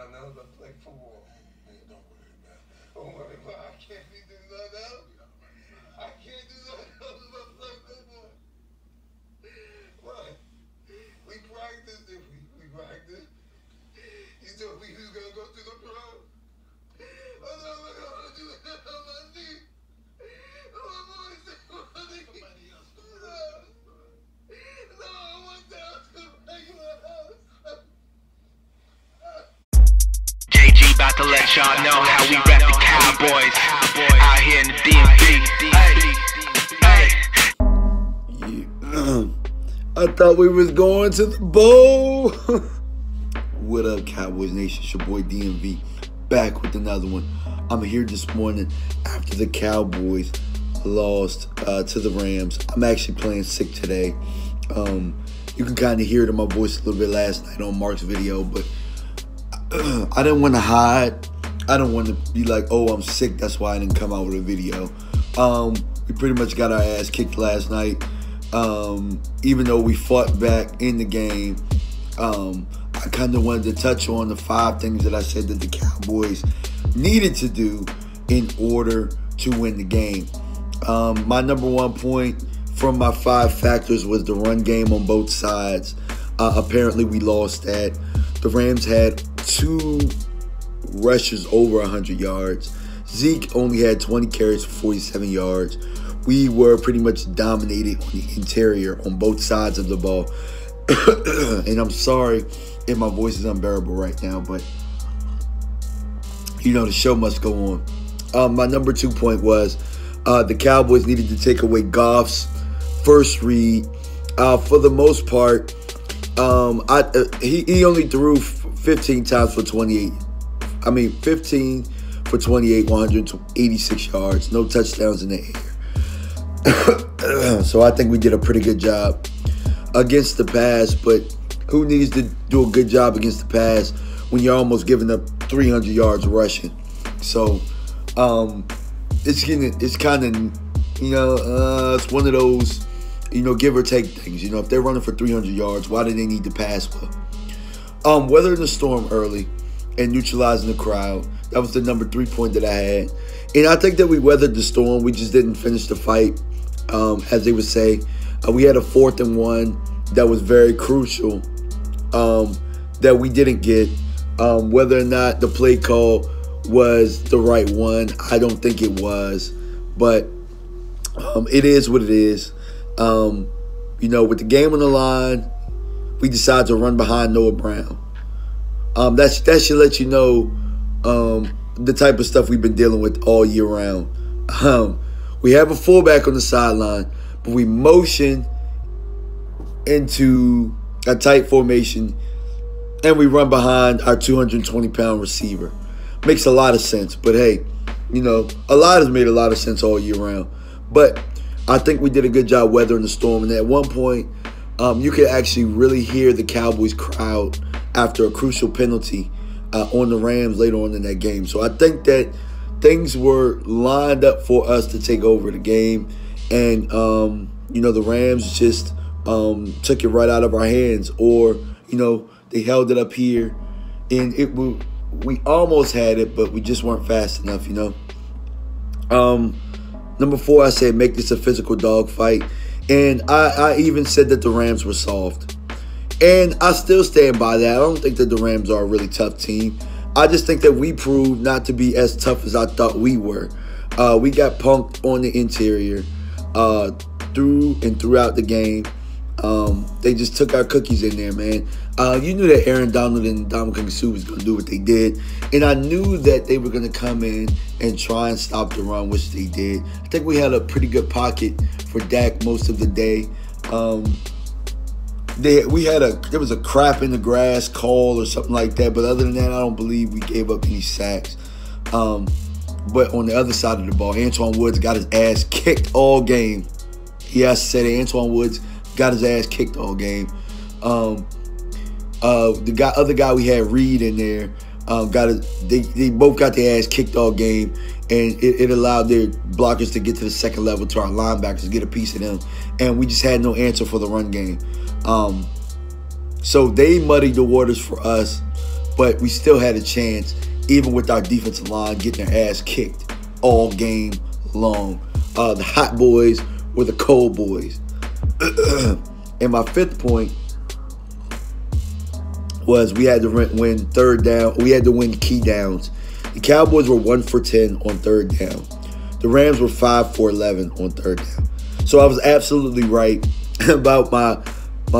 nothing else but play football. Nigga, don't worry about that. Don't worry about it. I can't be doing nothing else. I can't do nothing else but play football. What? We practiced, didn't we? We practiced. You told me you was going to go to the pro. Oh, no, we're going to do it on my knee. Oh, my boys, somebody else. No, I want down to the regular house. JG about to let y'all know how we rep the Cowboys out here in the DMV. I thought we was going to the bowl. What up, Cowboys Nation? It's your boy DMV, back with another one. I'm here this morning after the Cowboys lost to the Rams. I'm actually playing sick today. You can kind of hear it in my voice a little bit last night on Mark's video, but I didn't want to hide. I don't want to be like, oh, I'm sick, that's why I didn't come out with a video. We pretty much got our ass kicked last night. Even though we fought back in the game, I kind of wanted to touch on the 5 things that I said that the Cowboys needed to do in order to win the game. My number 1 point from my 5 factors was the run game on both sides. Apparently we lost that. The Rams had 2 rushes over 100 yards. Zeke only had 20 carries for 47 yards. We were pretty much dominated on the interior on both sides of the ball. And I'm sorry if my voice is unbearable right now, but you know the show must go on. My number 2 point was the Cowboys needed to take away Goff's first read. For the most part, he only threw 15 times for 28. 15 for 28, 186 yards, no touchdowns in the air. So I think we did a pretty good job against the pass, but who needs to do a good job against the pass when you're almost giving up 300 yards rushing? So it's kind of, it's one of those, give or take things. If they're running for 300 yards, why do they need to pass well? Weathering the storm early and neutralizing the crowd. That was the number 3 point that I had. And I think that we weathered the storm. We just didn't finish the fight, as they would say. We had a 4th and 1 that was very crucial that we didn't get. Whether or not the play call was the right one, I don't think it was. But it is what it is. With the game on the line, we decided to run behind Noah Brown. That should let you know the type of stuff we've been dealing with all year round. We have a fullback on the sideline, but we motion into a tight formation, and we run behind our 220-pound receiver. Makes a lot of sense, but hey, a lot has made a lot of sense all year round. But I think we did a good job weathering the storm, and at one point, you could actually really hear the Cowboys crowd after a crucial penalty on the Rams later on in that game. So I think that things were lined up for us to take over the game. And, the Rams just took it right out of our hands. Or, they held it up here. And we almost had it, but we just weren't fast enough, Number 4, I said make this a physical dogfight. And I even said that the Rams were soft. And I still stand by that. I don't think that the Rams are a really tough team. I just think that we proved not to be as tough as I thought we were. We got punked on the interior throughout the game. They just took our cookies in there, man. You knew that Aaron Donald and Dominican Sue was going to do what they did. And I knew that they were going to come in and try and stop the run, which they did. I think we had a pretty good pocket for Dak most of the day. There was a crap in the grass call or something like that. But other than that, I don't believe we gave up any sacks. But on the other side of the ball, Antoine Woods got his ass kicked all game. He has to say that Antoine Woods got his ass kicked all game. The other guy we had, Reed, in there, they both got their ass kicked all game, and it allowed their blockers to get to the second level to our linebackers, get a piece of them, and we just had no answer for the run game. So they muddied the waters for us. but we still had a chance, even with our defensive line getting their ass kicked all game long. The hot boys were the cold boys. And my fifth point was we had to win third down. We had to win key downs. The Cowboys were 1 for 10 on third down. The Rams were 5 for 11 on third down. So I was absolutely right about my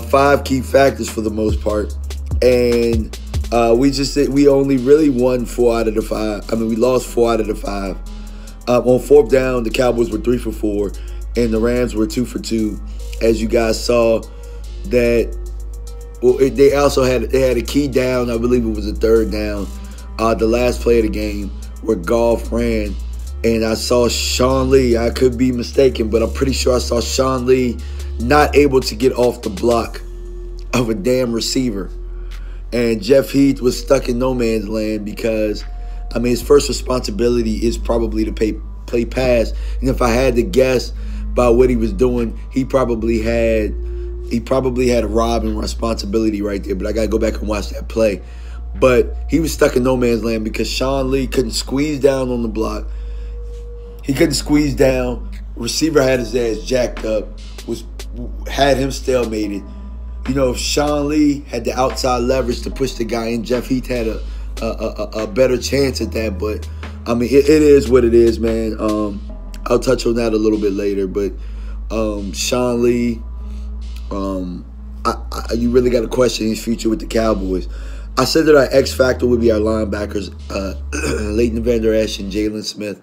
5 key factors for the most part. And we only really won 4 out of the 5. I mean, we lost 4 out of the 5. On fourth down, the Cowboys were 3 for 4, and the Rams were 2 for 2. As you guys saw, that they also had a key down. I believe it was a third down. The last play of the game where Goff ran, and I saw Sean Lee. I could be mistaken, but I'm pretty sure I saw Sean Lee not able to get off the block of a damn receiver. And Jeff Heath was stuck in no man's land because, I mean, his first responsibility is probably to play pass. And if I had to guess by what he was doing, he probably had a robbing responsibility right there. But I got to go back and watch that play. But he was stuck in no man's land because Sean Lee couldn't squeeze down on the block. He couldn't squeeze down. Receiver had his ass jacked up, had him stalemated. You know, if Sean Lee had the outside leverage to push the guy in, Jeff Heath had a better chance at that. But, I mean, it is what it is, man. I'll touch on that a little bit later. But Sean Lee, you really got to question his future with the Cowboys. I said that our X factor would be our linebackers, Leighton Vander Esch and Jalen Smith.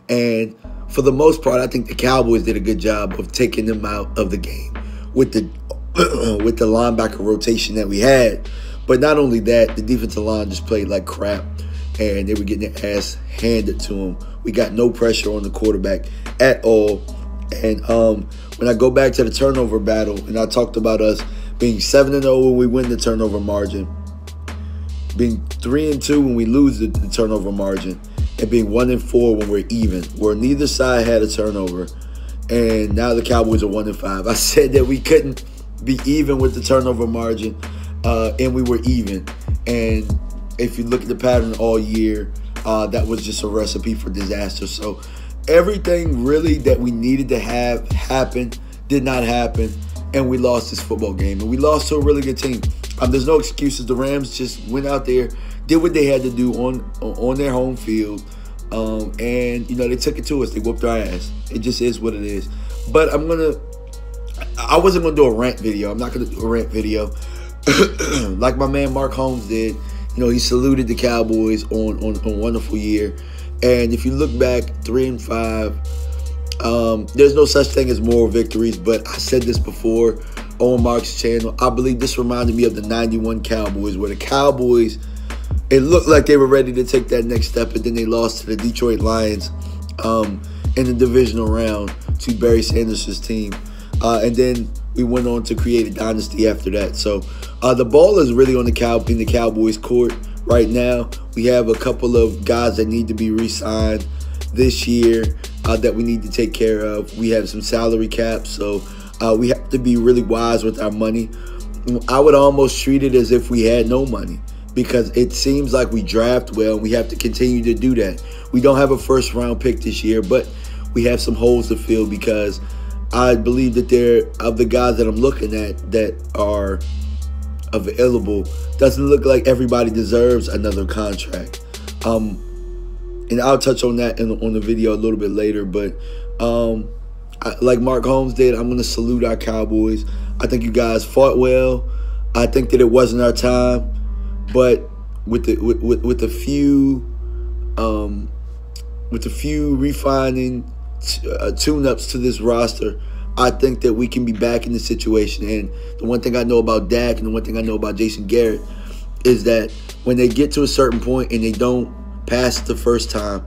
And for the most part, I think the Cowboys did a good job of taking them out of the game with the linebacker rotation that we had. But not only that, the defensive line just played like crap, and they were getting their ass handed to them. We got no pressure on the quarterback at all. And when I go back to the turnover battle, and I talked about us being 7-0 when we win the turnover margin, being 3-2 when we lose the turnover margin, and being 1-4 when we're even, where neither side had a turnover. And now the Cowboys are 1-5. I said that we couldn't be even with the turnover margin, and we were even. And if you look at the pattern all year, that was just a recipe for disaster. So everything really that we needed to have happen did not happen, and we lost this football game. And we lost to a really good team. There's no excuses. The Rams just went out there, did what they had to do on their home field, and you know, they took it to us. They whooped our ass. It just is what it is. But I wasn't gonna do a rant video. I'm not gonna do a rant video like my man Mark Holmes did. You know, he saluted the Cowboys on a wonderful year. And if you look back, 3-5, there's no such thing as moral victories. But I said this before on Mark's channel. I believe this reminded me of the 91 Cowboys, where the Cowboys, it looked like they were ready to take that next step, and then they lost to the Detroit Lions in the divisional round to Barry Sanders' team. And then we went on to create a dynasty after that. So the ball is really on in the Cowboys' court right now. We have a couple of guys that need to be re-signed this year that we need to take care of. We have some salary caps, so we have to be really wise with our money. I would almost treat it as if we had no money, because it seems like we draft well, and we have to continue to do that. We don't have a first-round pick this year, but we have some holes to fill, because I believe that of the guys that I'm looking at that are available, doesn't look like everybody deserves another contract. And I'll touch on that on the video a little bit later. But like Mark Holmes did, I'm going to salute our Cowboys. I think you guys fought well. I think that it wasn't our time, but with a few refining tune-ups to this roster, I think that we can be back in the situation. And the one thing I know about Dak and the one thing I know about Jason Garrett is that when they get to a certain point and they don't pass the first time,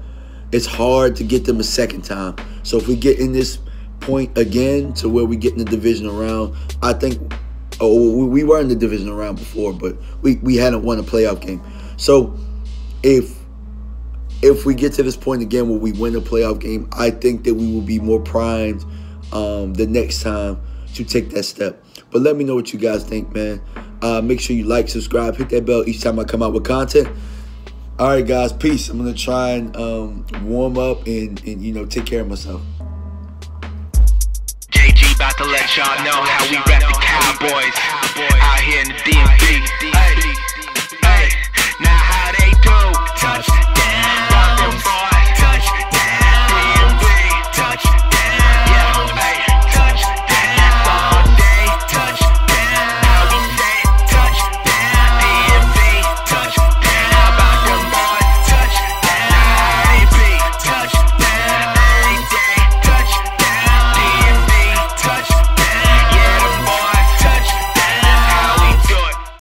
it's hard to get them a second time. So if we get in this point again to where we get in the divisional round, I think we were in the divisional round before, but we hadn't won a playoff game. So if we get to this point again where we win a playoff game, I think that we will be more primed the next time to take that step. But let me know what you guys think, man. Make sure you like, subscribe, hit that bell each time I come out with content. All right, guys, peace. I'm gonna try and warm up and take care of myself. JG about to let y'all know how we rep the Cowboys out here in the DMV.